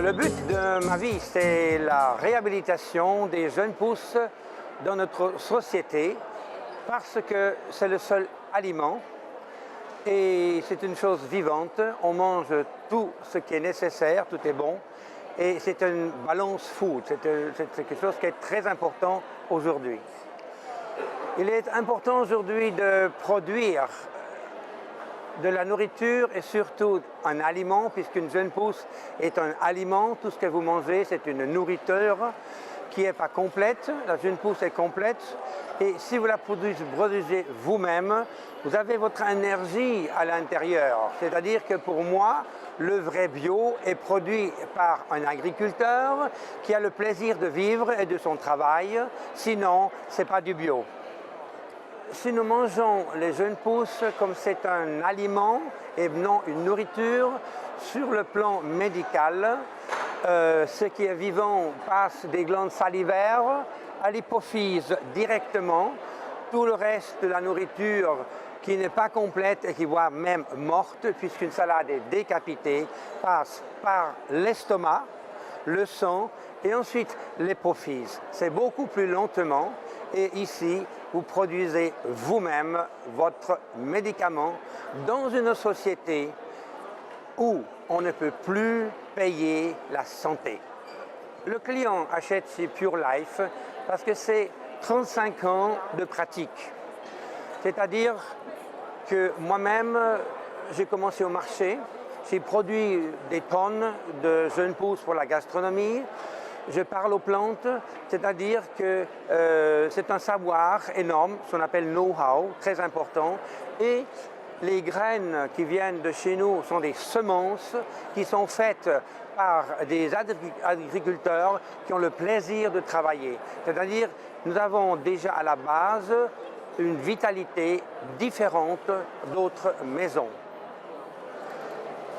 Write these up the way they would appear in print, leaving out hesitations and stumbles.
Le but de ma vie, c'est la réhabilitation des jeunes pousses dans notre société parce que c'est le seul aliment et c'est une chose vivante. On mange tout ce qui est nécessaire, tout est bon et c'est une balance food, c'est quelque chose qui est très important aujourd'hui. Il est important aujourd'hui de produire de la nourriture et surtout un aliment, puisqu'une jeune pousse est un aliment. Tout ce que vous mangez, c'est une nourriture qui n'est pas complète. La jeune pousse est complète. Et si vous la produisez vous-même, vous avez votre énergie à l'intérieur. C'est-à-dire que pour moi, le vrai bio est produit par un agriculteur qui a le plaisir de vivre et de son travail. Sinon, ce n'est pas du bio. Si nous mangeons les jeunes pousses comme c'est un aliment et non une nourriture, sur le plan médical, ce qui est vivant passe des glandes salivaires à l'hypophyse directement. Tout le reste de la nourriture qui n'est pas complète et qui voire même morte, puisqu'une salade est décapitée, passe par l'estomac, le sang et ensuite l'hypophyse. C'est beaucoup plus lentement et ici, vous produisez vous-même votre médicament dans une société où on ne peut plus payer la santé. Le client achète chez Pure Life parce que c'est 35 ans de pratique. C'est-à-dire que moi-même, j'ai commencé au marché, j'ai produit des tonnes de jeunes pousses pour la gastronomie. Je parle aux plantes, c'est-à-dire que c'est un savoir énorme, ce qu'on appelle know-how, très important. Et les graines qui viennent de chez nous sont des semences qui sont faites par des agriculteurs qui ont le plaisir de travailler. C'est-à-dire nous avons déjà à la base une vitalité différente d'autres maisons.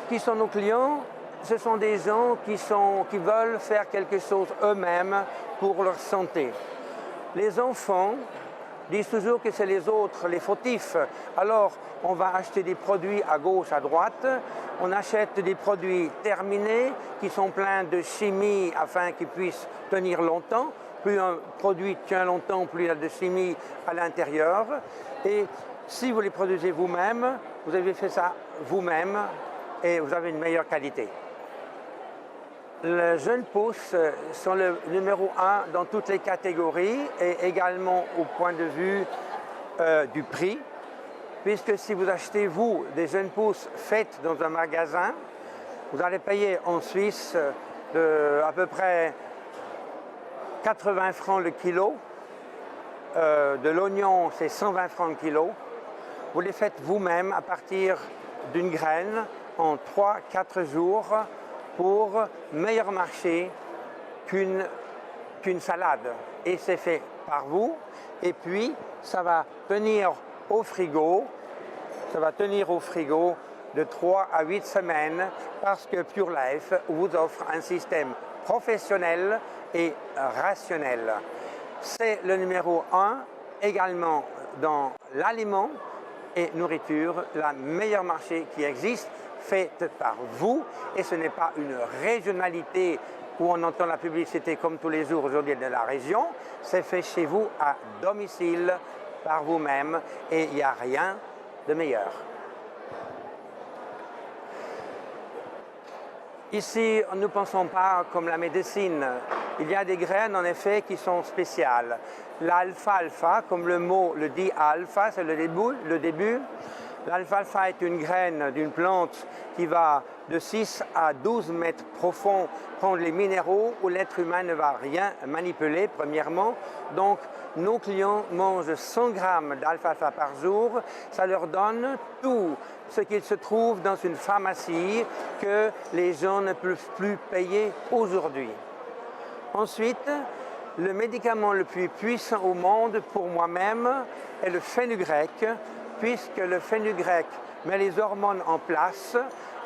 Qui sont nos clients ? Ce sont des gens qui veulent faire quelque chose eux-mêmes pour leur santé. Les enfants disent toujours que c'est les autres, les fautifs. Alors, on va acheter des produits à gauche, à droite. On achète des produits terminés qui sont pleins de chimie afin qu'ils puissent tenir longtemps. Plus un produit tient longtemps, plus il y a de chimie à l'intérieur. Et si vous les produisez vous-même, vous avez fait ça vous-même et vous avez une meilleure qualité. Les jeunes pousses sont le numéro 1 dans toutes les catégories et également au point de vue du prix, puisque si vous achetez, vous, des jeunes pousses faites dans un magasin, vous allez payer en Suisse à peu près 80 francs le kilo. De l'oignon, c'est 120 francs le kilo. Vous les faites vous-même à partir d'une graine en 3-4 jours pour meilleur marché qu'une salade. Et c'est fait par vous. Et puis, ça va tenir au frigo. Ça va tenir au frigo de 3 à 8 semaines parce que Pure Life vous offre un système professionnel et rationnel. C'est le numéro 1 également dans l'aliment et nourriture, la meilleure marché qui existe, faite par vous, et ce n'est pas une régionalité où on entend la publicité comme tous les jours aujourd'hui de la région, c'est fait chez vous à domicile par vous-même et il n'y a rien de meilleur. Ici, nous ne pensons pas comme la médecine. Il y a des graines en effet qui sont spéciales. L'alfalfa, comme le mot le dit alpha, c'est le début. L'alfalfa est une graine d'une plante qui va de 6 à 12 mètres profond prendre les minéraux où l'être humain ne va rien manipuler, premièrement. Donc, nos clients mangent 100 grammes d'alfalfa par jour. Ça leur donne tout ce qu'il se trouve dans une pharmacie que les gens ne peuvent plus payer aujourd'hui. Ensuite, le médicament le plus puissant au monde pour moi-même est le fenugrec, puisque le fenugrec met les hormones en place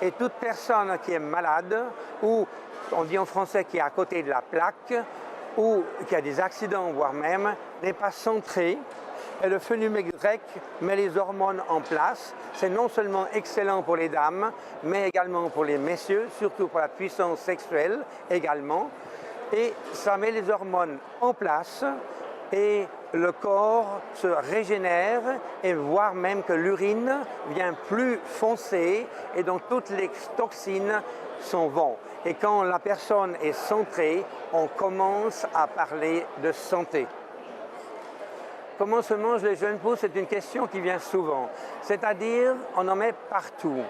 et toute personne qui est malade ou, on dit en français, qui est à côté de la plaque ou qui a des accidents, voire même, n'est pas centrée Et le fenugrec grec met les hormones en place. C'est non seulement excellent pour les dames, mais également pour les messieurs, surtout pour la puissance sexuelle également. Et ça met les hormones en place et le corps se régénère et voire même que l'urine devient plus foncée et donc toutes les toxines s'en vont. Et quand la personne est centrée, on commence à parler de santé. Comment se mangent les jeunes pousses? C'est une question qui vient souvent. C'est-à-dire, on en met partout.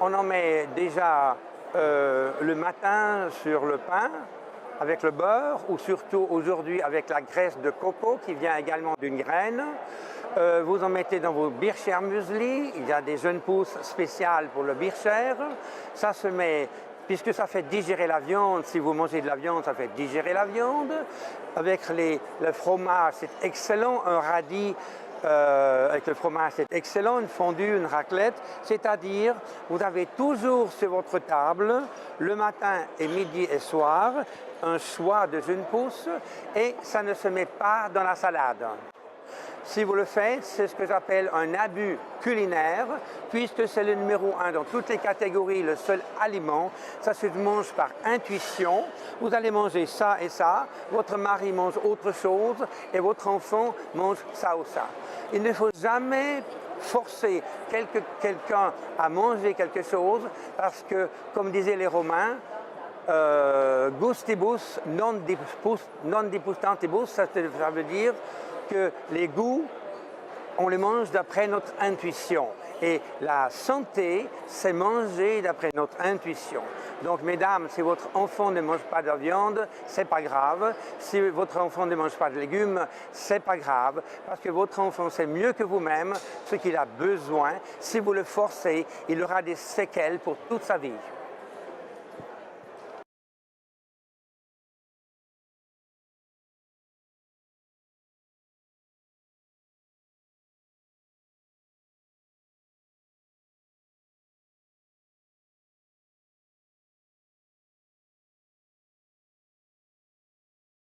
On en met déjà le matin sur le pain, avec le beurre, ou surtout aujourd'hui avec la graisse de coco qui vient également d'une graine. Vous en mettez dans vos Bircher muesli. Il y a des jeunes pousses spéciales pour le Bircher. Ça se met, puisque ça fait digérer la viande, si vous mangez de la viande, ça fait digérer la viande. Avec le fromage, c'est excellent. Un radis avec le fromage, c'est excellent. Une fondue, une raclette. C'est-à-dire, vous avez toujours sur votre table, le matin et midi et soir, un choix de jeunes pousses et ça ne se met pas dans la salade. Si vous le faites, c'est ce que j'appelle un abus culinaire, puisque c'est le numéro 1 dans toutes les catégories, le seul aliment. Ça se mange par intuition. Vous allez manger ça et ça, votre mari mange autre chose et votre enfant mange ça ou ça. Il ne faut jamais forcer quelqu'un à manger quelque chose parce que, comme disaient les Romains, gustibus non diputantibus, ça veut dire que les goûts, on les mange d'après notre intuition. Et la santé, c'est manger d'après notre intuition. Donc, mesdames, si votre enfant ne mange pas de viande, c'est pas grave. Si votre enfant ne mange pas de légumes, c'est pas grave. Parce que votre enfant sait mieux que vous-même ce qu'il a besoin. Si vous le forcez, il aura des séquelles pour toute sa vie.